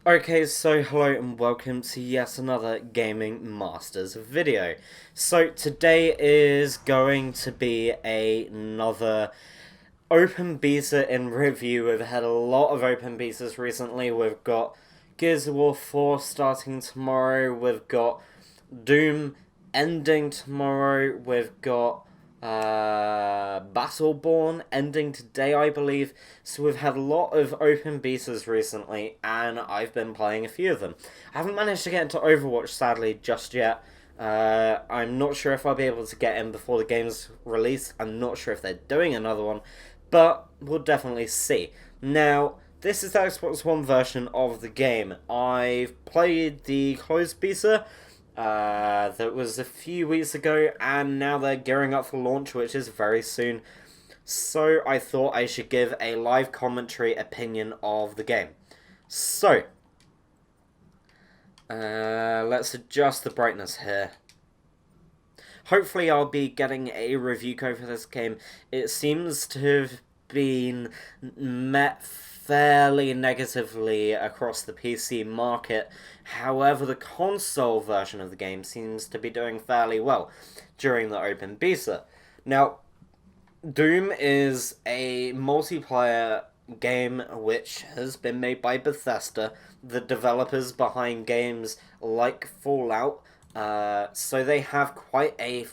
Okay, so hello and welcome to yet another Gaming Masters video. So today is going to be another open beta in review. We've had a lot of open betas recently. We've got Gears of War 4 starting tomorrow. We've got Doom ending tomorrow. We've got Battleborn ending today, I believe. So we've had a lot of open betas recently, and I've been playing a few of them. I haven't managed to get into Overwatch, sadly, just yet. I'm not sure if I'll be able to get in before the game's released. I'm not sure if they're doing another one, but we'll definitely see. Now, this is the Xbox One version of the game. I've played the closed beta that was a few weeks ago, and now they're gearing up for launch, which is very soon. So I thought I should give a live commentary opinion of the game. So, let's adjust the brightness here. Hopefully I'll be getting a review code for this game. It seems to have been met fairly negatively across the PC market. However, the console version of the game seems to be doing fairly well during the open beta. Now, Doom is a multiplayer game which has been made by Bethesda, the developers behind games like Fallout. So they have quite a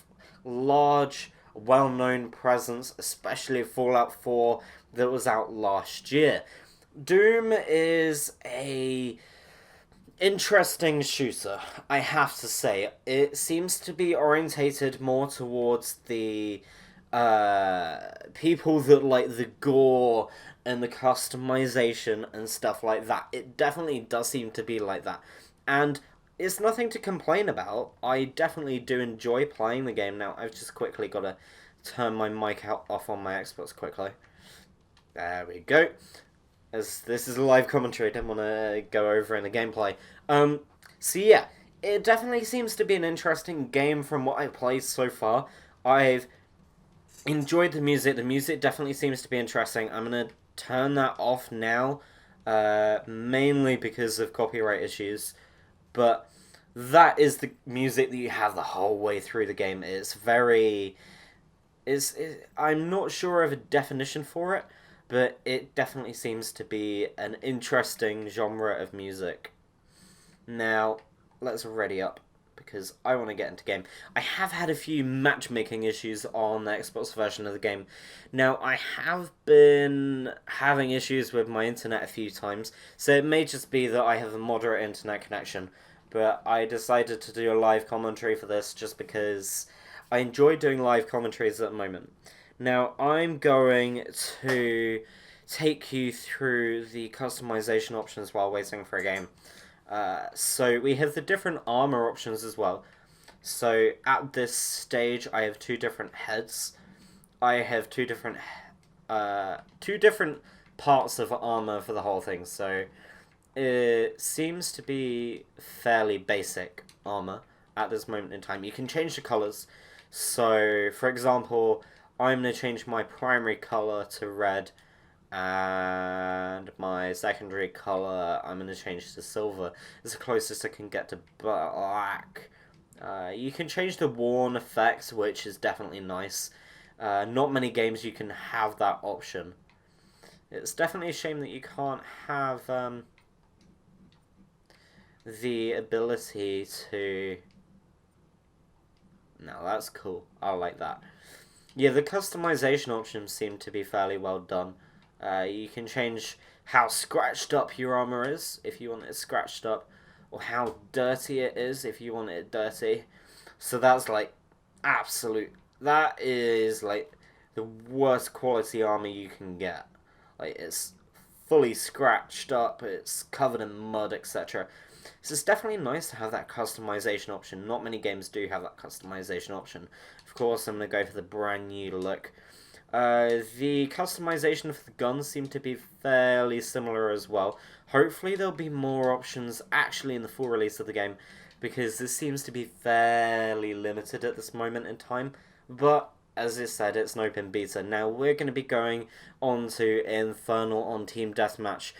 large, well-known presence, especially Fallout 4 that was out last year. Doom is a interesting shooter, I have to say. It seems to be orientated more towards the people that like the gore and the customization and stuff like that. It definitely does seem to be like that. And it's nothing to complain about. I definitely do enjoy playing the game. Now, I've just quickly got to turn my mic off on my Xbox quickly. There we go. As this is a live commentary, I didn't want to go over in the gameplay. So yeah, it definitely seems to be an interesting game from what I've played so far. I've enjoyed the music. The music definitely seems to be interesting. I'm going to turn that off now, mainly because of copyright issues. But that is the music that you have the whole way through the game. It's very... I'm not sure of a definition for it, but it definitely seems to be an interesting genre of music. Now, let's ready up, because I want to get into game. I have had a few matchmaking issues on the Xbox version of the game. Now, I have been having issues with my internet a few times, so it may just be that I have a moderate internet connection, but I decided to do a live commentary for this just because I enjoy doing live commentaries at the moment. Now, I'm going to take you through the customization options while waiting for a game. So we have the different armor options as well. So at this stage, I have two different heads. I have two different parts of armor for the whole thing. So it seems to be fairly basic armor at this moment in time. You can change the colors. So, for example, I'm going to change my primary color to red, and my secondary color I'm going to change to silver. It's the closest I can get to black. You can change the worn effect, which is definitely nice. Not many games you can have that option. It's definitely a shame that you can't have the ability to... No, that's cool. I like that. Yeah, the customization options seem to be fairly well done. You can change how scratched up your armor is, if you want it scratched up, or how dirty it is, if you want it dirty. So that's like absolute... That is like the worst quality armor you can get. Like, it's fully scratched up, it's covered in mud, etc. So it's definitely nice to have that customization option. Not many games do have that customization option. Of course, I'm going to go for the brand new look. The customization for the guns seem to be fairly similar as well. Hopefully there'll be more options actually in the full release of the game, because this seems to be fairly limited at this moment in time. But as I said, it's an open beta. Now we're going to be going on to Infernal on Team Deathmatch.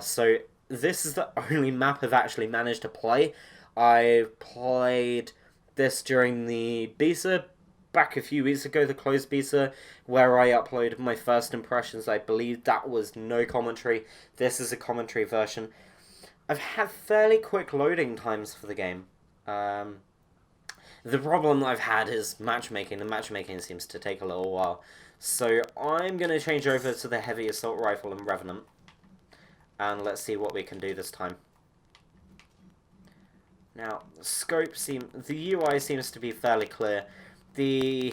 So this is the only map I've actually managed to play. I played this during the beta back a few weeks ago, the closed beta, where I uploaded my first impressions. I believe that was no commentary. This is a commentary version. I've had fairly quick loading times for the game. The problem I've had is matchmaking. The matchmaking seems to take a little while. So I'm going to change over to the heavy assault rifle and Revenant. And let's see what we can do this time. Now, the UI seems to be fairly clear. Oh.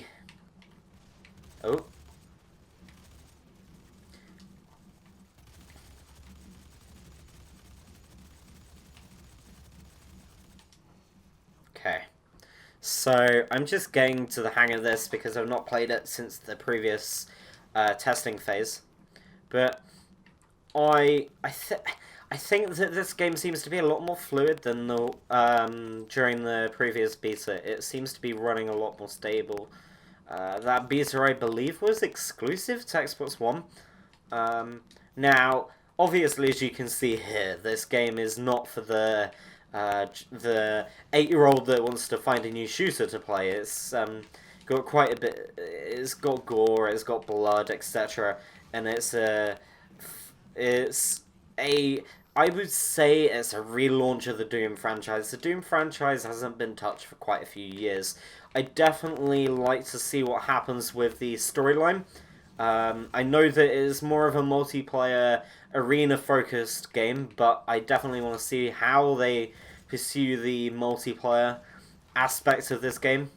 Okay. So, I'm just getting to the hang of this because I've not played it since the previous testing phase. But I think that this game seems to be a lot more fluid than during the previous beta. It seems to be running a lot more stable. That beta, I believe, was exclusive to Xbox One. Now, obviously, as you can see here, this game is not for the 8-year-old that wants to find a new shooter to play. It's got quite a bit. It's got gore, it's got blood, etc. And I would say it's a relaunch of the Doom franchise. The Doom franchise hasn't been touched for quite a few years. I definitely like to see what happens with the storyline. I know that it is more of a multiplayer, arena-focused game, but I definitely want to see how they pursue the multiplayer aspect of this game.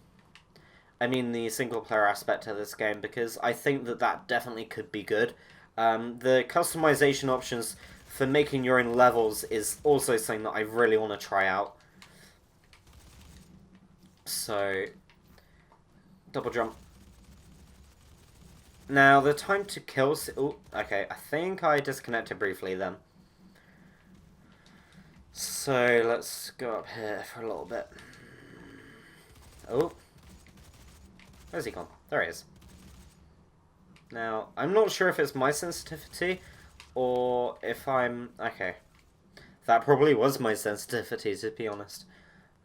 I mean the single-player aspect of this game, because I think that that definitely could be good. The customization options for making your own levels is also something that I really want to try out. So, double jump. Now, the time to kill... Oh, okay, I think I disconnected briefly then. So, let's go up here for a little bit. Oh. Where's he gone? There he is. Now, I'm not sure if it's my sensitivity or if I'm... Okay. That probably was my sensitivity, to be honest.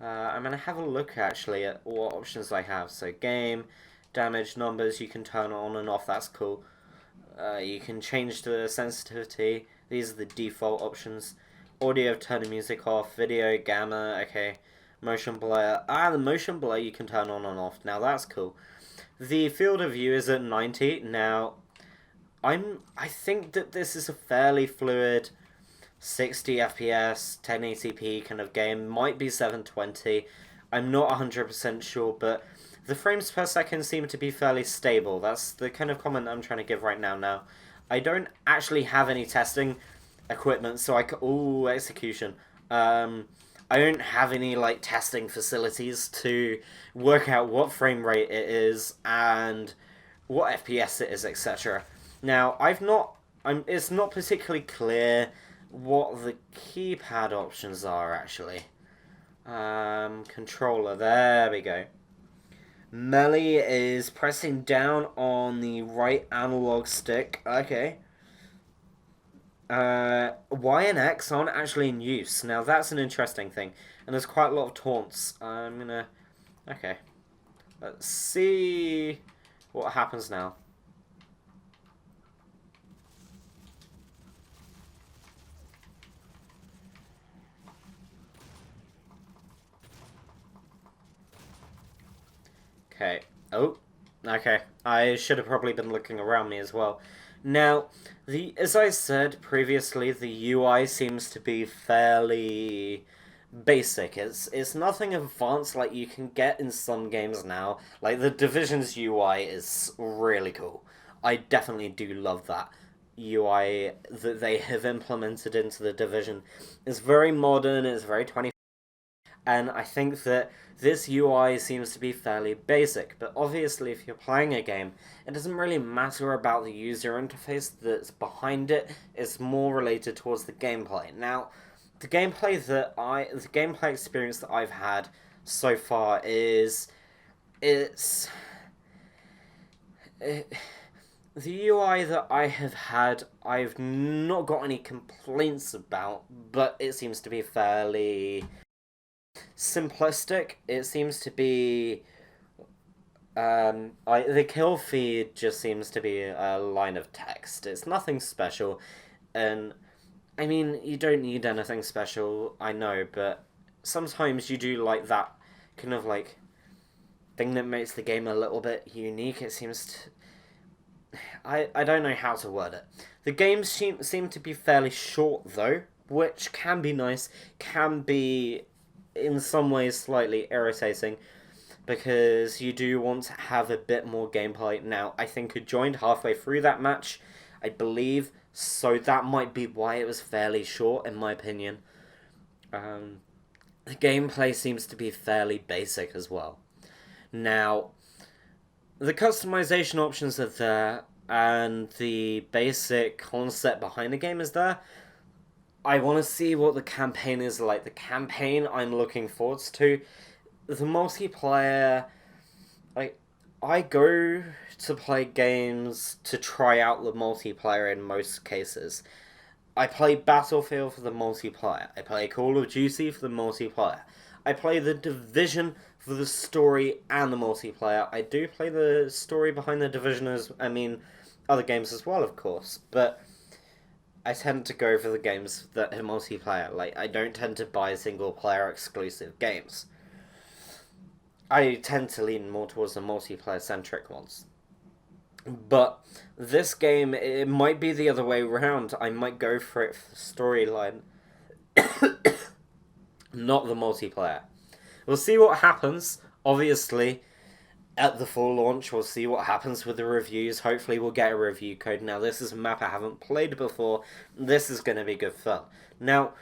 I'm going to have a look, actually, at what options I have. So, game, damage, numbers, you can turn on and off. That's cool. You can change the sensitivity. These are the default options. Audio, turn the music off. Video, gamma, okay. Motion blur. The motion blur you can turn on and off. Now, that's cool. The field of view is at 90. Now, I think that this is a fairly fluid 60 FPS, 1080p kind of game. Might be 720. I'm not 100% sure, but the frames per second seem to be fairly stable. That's the kind of comment I'm trying to give right now. Now, I don't actually have any testing equipment, so I can... Ooh, execution. I don't have any, like, testing facilities to work out what frame rate it is and what FPS it is, etc. Now, it's not particularly clear what the keypad options are, actually. Controller, there we go. Melee is pressing down on the right analog stick. Okay. Y and X aren't actually in use. Now, that's an interesting thing. And there's quite a lot of taunts. I'm gonna... Okay. Let's see what happens now. Okay. Oh. Okay. I should have probably been looking around me as well. Now, as I said previously, the UI seems to be fairly basic. It's nothing advanced like you can get in some games now. Like, the Division's UI is really cool. I definitely do love that UI that they have implemented into the Division. It's very modern, it's very 20. And I think that this UI seems to be fairly basic, but obviously if you're playing a game, it doesn't really matter about the user interface that's behind it, it's more related towards the gameplay. Now, the gameplay experience that I've had so far is... The UI that I have had, I've not got any complaints about, but it seems to be fairly simplistic. It seems to be the kill feed just seems to be a line of text. It's nothing special, and I mean you don't need anything special. I know, but sometimes you do like that kind of like thing that makes the game a little bit unique. It seems to. I don't know how to word it. The games seem to be fairly short though, which can be nice, can be in some ways slightly irritating because you do want to have a bit more gameplay. Now, I think I joined halfway through that match, I believe, so that might be why it was fairly short, in my opinion. Um, the gameplay seems to be fairly basic as well. Now, the customization options are there, and the basic concept behind the game is there. I want to see what the campaign is like. The campaign I'm looking forward to. The multiplayer, like, I go to play games to try out the multiplayer in most cases. I play Battlefield for the multiplayer. I play Call of Duty for the multiplayer. I play The Division for the story and the multiplayer. I do play the story behind The Division other games as well, of course, but I tend to go for the games that are multiplayer. Like, I don't tend to buy single player exclusive games. I tend to lean more towards the multiplayer centric ones. But this game, it might be the other way around. I might go for it for the storyline, not the multiplayer. We'll see what happens. Obviously, at the full launch, we'll see what happens with the reviews. Hopefully, we'll get a review code. Now, this is a map I haven't played before. This is going to be good fun. Now,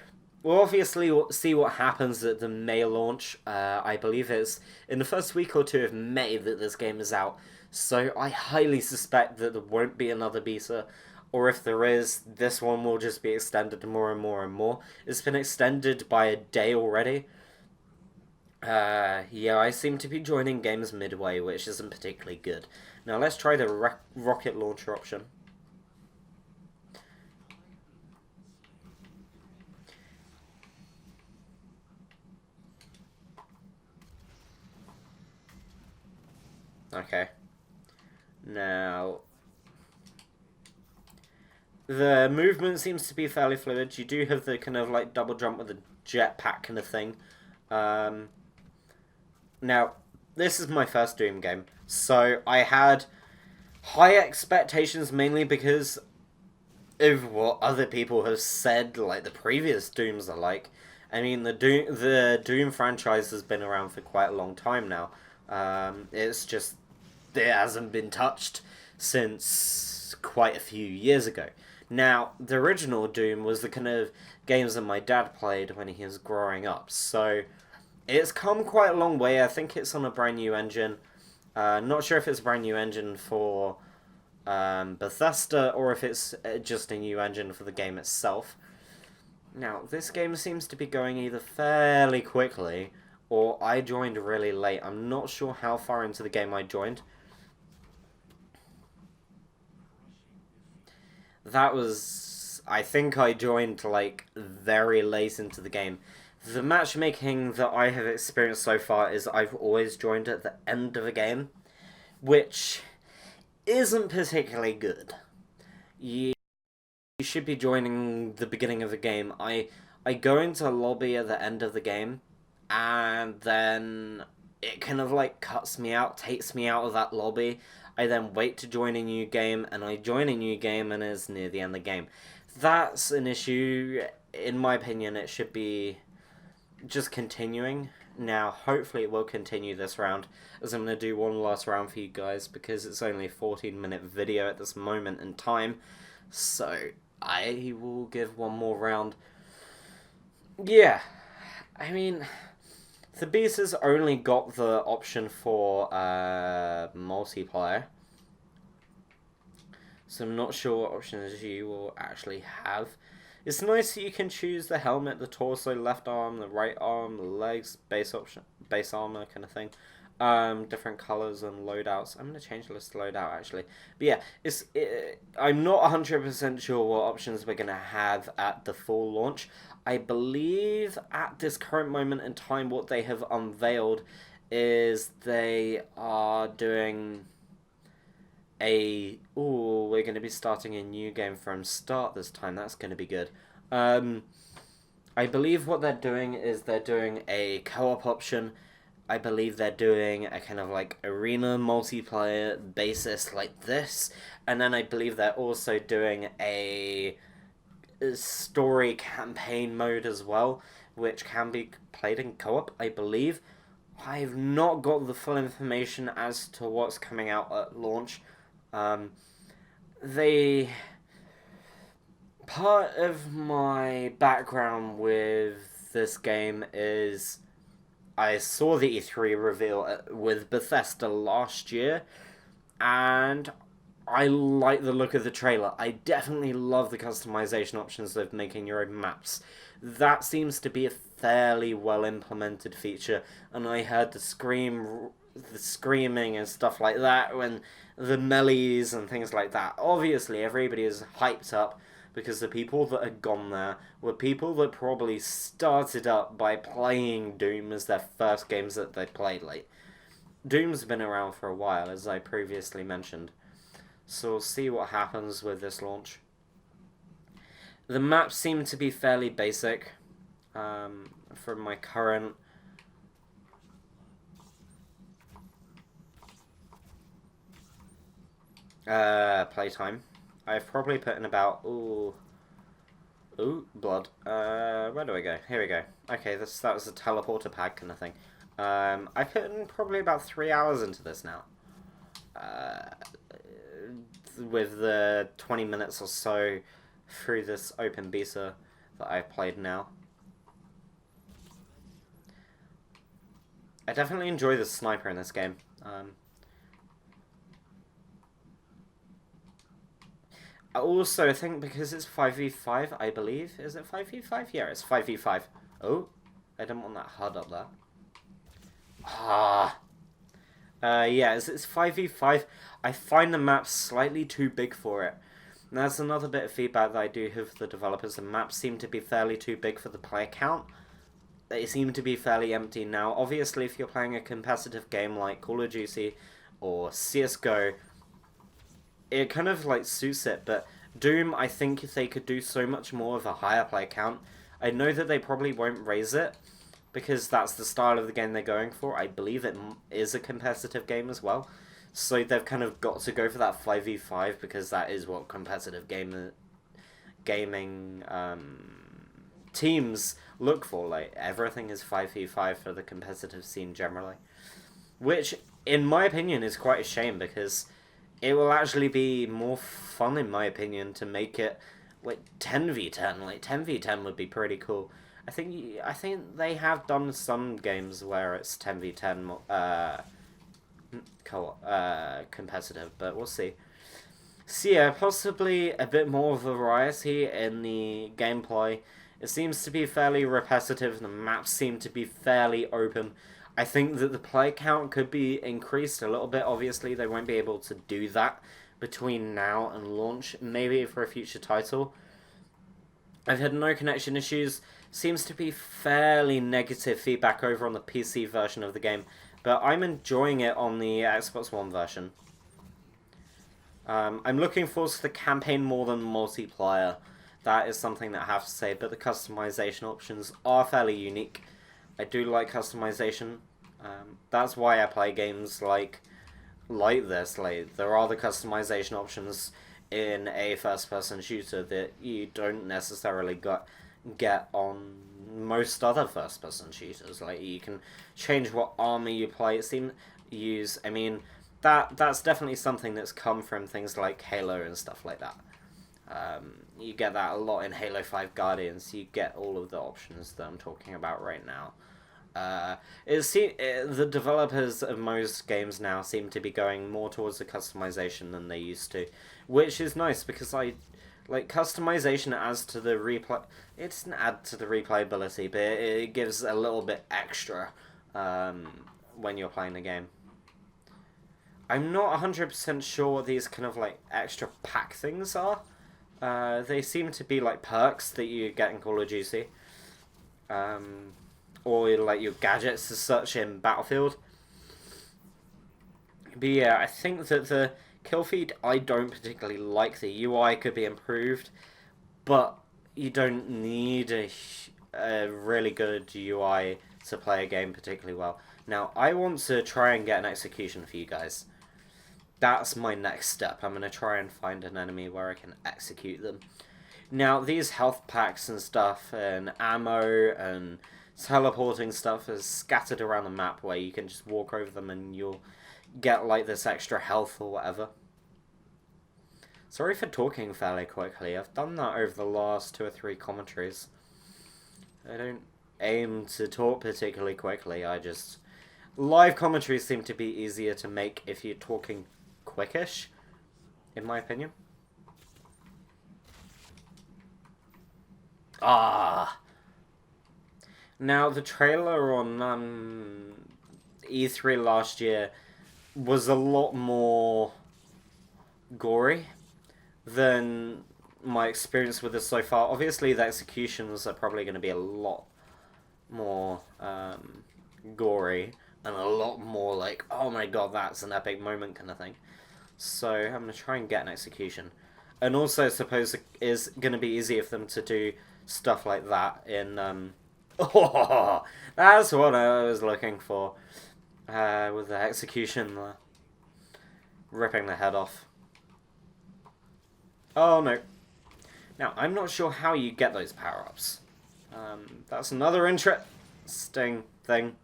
we'll obviously see what happens at the May launch. I believe it's in the first week or two of May that this game is out. So I highly suspect that there won't be another beta. Or if there is, this one will just be extended more and more and more. It's been extended by a day already. Yeah, I seem to be joining games midway, which isn't particularly good. Now let's try the rocket launcher option. Okay. Now, the movement seems to be fairly fluid. You do have the kind of like double jump with the jetpack kind of thing. Now, this is my first Doom game, so I had high expectations mainly because of what other people have said, like the previous Dooms are like. I mean, the Doom franchise has been around for quite a long time now. It's just it hasn't been touched since quite a few years ago. Now, the original Doom was the kind of games that my dad played when he was growing up, so it's come quite a long way. I think it's on a brand new engine. Not sure if it's a brand new engine for Bethesda or if it's just a new engine for the game itself. Now, this game seems to be going either fairly quickly or I joined really late. I'm not sure how far into the game I joined. That was... I think I joined, like, very late into the game. The matchmaking that I have experienced so far is I've always joined at the end of a game, which isn't particularly good. You should be joining the beginning of the game. I go into a lobby at the end of the game, and then it kind of like cuts me out, takes me out of that lobby. I then wait to join a new game, and I join a new game, and it's near the end of the game. That's an issue. In my opinion, it should be just continuing. Now, hopefully it will continue this round, as I'm going to do one last round for you guys, because it's only a 14-minute video at this moment in time. So, I will give one more round. Yeah, I mean, the betas only got the option for multiplayer, so I'm not sure what options you will actually have. It's nice that you can choose the helmet, the torso, left arm, the right arm, the legs, base armor kind of thing. different colors and loadouts. I'm gonna change the list to loadout actually. But yeah, I'm not 100% sure what options we're gonna have at the full launch. I believe at this current moment in time, what they have unveiled is they are doing we're going to be starting a new game from start this time. That's going to be good. I believe what they're doing is they're doing a co-op option. I believe they're doing a kind of like arena multiplayer basis like this. And then I believe they're also doing a story campaign mode as well, which can be played in co-op, I believe. I've not got the full information as to what's coming out at launch. They Part of my background with this game is I saw the E3 reveal with Bethesda last year, and I like the look of the trailer. I definitely love the customization options of making your own maps. That seems to be a fairly well implemented feature, and I heard the screaming and stuff like that when the melees and things like that. Obviously, everybody is hyped up because the people that had gone there were people that probably started up by playing Doom as their first games that they played. Like, Doom's been around for a while, as I previously mentioned. So we'll see what happens with this launch. The maps seem to be fairly basic from my current playtime. I've probably put in about blood. Where do I go? Here we go. Okay, that was a teleporter pad kind of thing. I put in probably about 3 hours into this now. With the 20 minutes or so through this open beta that I've played now. I definitely enjoy the sniper in this game. I also think because it's 5v5, I believe. Is it 5v5? Yeah, it's 5v5. Oh, I didn't want that HUD up there. Yeah, it's 5v5. I find the map slightly too big for it. And that's another bit of feedback that I do have for the developers. The maps seem to be fairly too big for the player count. They seem to be fairly empty now. Obviously, if you're playing a competitive game like Call of Duty or CSGO, it kind of like suits it. But Doom, I think if they could do so much more of a higher player count, I know that they probably won't raise it because that's the style of the game they're going for. I believe it is a competitive game as well. So they've kind of got to go for that 5v5 because that is what competitive gaming teams look for. Like, everything is 5v5 for the competitive scene generally. Which, in my opinion, is quite a shame because it will actually be more fun, in my opinion, to make it like 10v10. Like, 10v10 would be pretty cool. I think they have done some games where it's 10v10 competitive, but we'll see. So yeah, possibly a bit more variety in the gameplay. It seems to be fairly repetitive. The maps seem to be fairly open. I think that the play count could be increased a little bit. Obviously, they won't be able to do that between now and launch. Maybe for a future title. I've had no connection issues. Seems to be fairly negative feedback over on the PC version of the game, but I'm enjoying it on the Xbox One version. I'm looking forward to the campaign more than multiplayer. That is something that I have to say, but the customization options are fairly unique. I do like customization. That's why I play games like this. Like, there are the customization options in a first-person shooter that you don't necessarily get on most other first-person shooters. Like, you can change what armor you play. I mean, that's definitely something that's come from things like Halo and stuff like that. You get that a lot in Halo 5 Guardians. You get all of the options that I'm talking about right now. The developers of most games now seem to be going more towards the customization than they used to, which is nice because customization adds to the replay. It doesn't add to the replayability, but it gives a little bit extra when you're playing the game. I'm not 100% sure what these kind of like extra pack things are. They seem to be like perks that you get in Call of Duty. Or like your gadgets as such in Battlefield. But yeah, I think that the kill feed, I don't particularly like. The UI could be improved, but you don't need a really good UI to play a game particularly well. Now, I want to try and get an execution for you guys. That's my next step. I'm going to try and find an enemy where I can execute them. Now, these health packs and stuff, and ammo, and teleporting stuff is scattered around the map where you can just walk over them and you'll get, like, this extra health or whatever. Sorry for talking fairly quickly. I've done that over the last 2 or 3 commentaries. I don't aim to talk particularly quickly. Live commentaries seem to be easier to make if you're talking quickish, in my opinion. Now, the trailer on E3 last year was a lot more gory than my experience with this so far. Obviously, the executions are probably going to be a lot more gory and a lot more like, oh my god, that's an epic moment kind of thing. So I'm going to try and get an execution. And also, I suppose it is going to be easier for them to do stuff like that in... Oh, that's what I was looking for. With the execution, ripping the head off. Oh no. Now, I'm not sure how you get those power-ups. That's another interesting thing.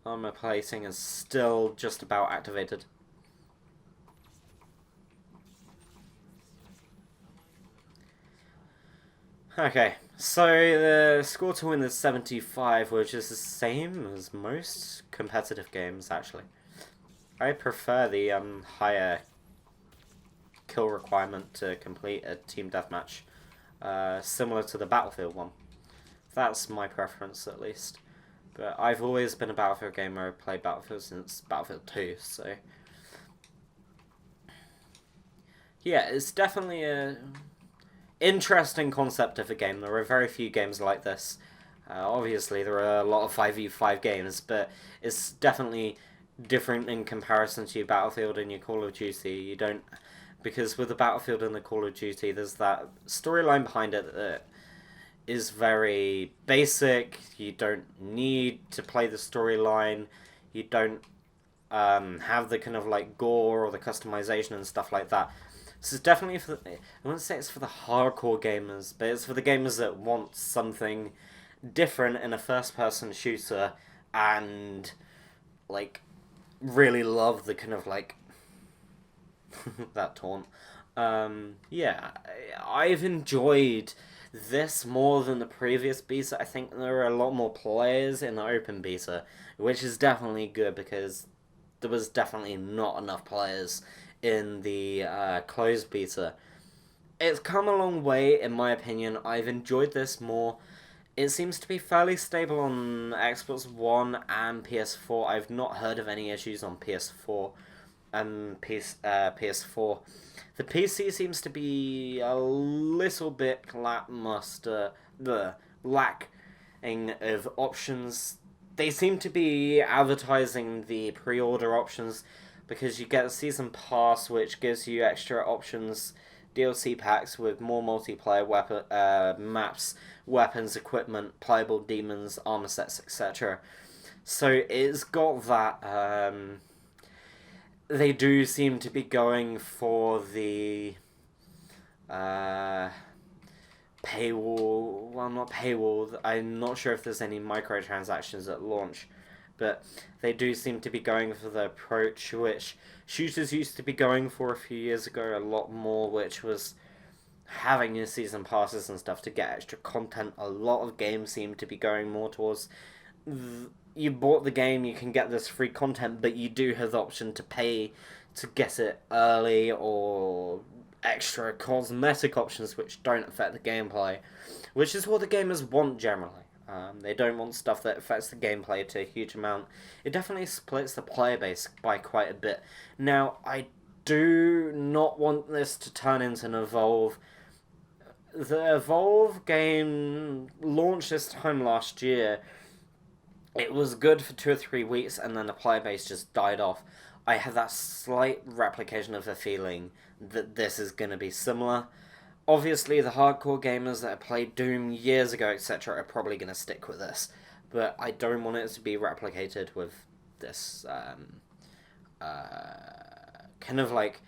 Armor plating is still just about activated. Okay, so the score to win is 75, which is the same as most competitive games, actually. I prefer the higher kill requirement to complete a team deathmatch, similar to the Battlefield one. That's my preference, at least. But I've always been a Battlefield gamer. I've played Battlefield since Battlefield 2, so... Yeah, it's definitely a interesting concept of a game. There are very few games like this. Obviously, there are a lot of 5v5 games, but it's definitely different in comparison to your Battlefield and your Call of Duty. You don't... Because with the Battlefield and the Call of Duty, there's that storyline behind it that is very basic. You don't need to play the storyline. You don't have the kind of like gore or the customization and stuff like that. This is definitely for the, I wouldn't say it's for the hardcore gamers, but it's for the gamers that want something different in a first-person shooter and like really love the kind of like that taunt. Yeah, I've enjoyed this more than the previous beta. I think there are a lot more players in the open beta, which is definitely good because there was definitely not enough players in the closed beta. It's come a long way, in my opinion. I've enjoyed this more. It seems to be fairly stable on Xbox One and PS4. I've not heard of any issues on PS4 and PS4. The PC seems to be a little bit lackluster, lacking of options. They seem to be advertising the pre-order options because you get a season pass which gives you extra options, DLC packs with more multiplayer weapon maps, weapons, equipment, playable demons, armor sets, etc. So it's got that. They do seem to be going for the paywall. Well, not paywall. I'm not sure if there's any microtransactions at launch, but they do seem to be going for the approach which shooters used to be going for a few years ago a lot more, which was having your season passes and stuff to get extra content. A lot of games seem to be going more towards you bought the game, you can get this free content, but you do have the option to pay to get it early, or extra cosmetic options which don't affect the gameplay, which is what the gamers want generally. They don't want stuff that affects the gameplay to a huge amount. It definitely splits the player base by quite a bit. Now, I do not want this to turn into an Evolve. The Evolve game launched this time last year. It was good for 2 or 3 weeks, and then the player base just died off. I have that slight replication of the feeling that this is going to be similar. Obviously, the hardcore gamers that have played Doom years ago, etc., are probably going to stick with this. But I don't want it to be replicated with this kind of like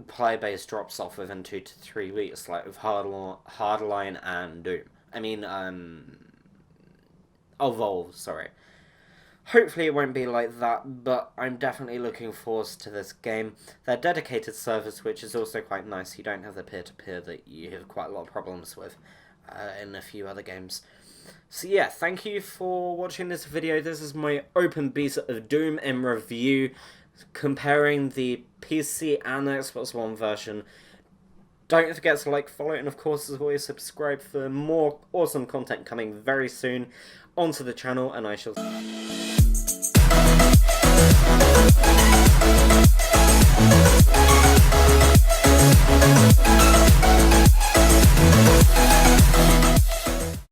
player base drops off within 2 to 3 weeks, like with Hardline and Doom. I mean, Evolve, sorry. Hopefully it won't be like that, but I'm definitely looking forward to this game. They're dedicated servers, which is also quite nice. You don't have the peer-to-peer that you have quite a lot of problems with in a few other games. So yeah, thank you for watching this video. This is my open beta of Doom in review, comparing the PC and Xbox One version. Don't forget to like, follow, and of course, as always, subscribe for more awesome content coming very soon onto the channel, and I shall...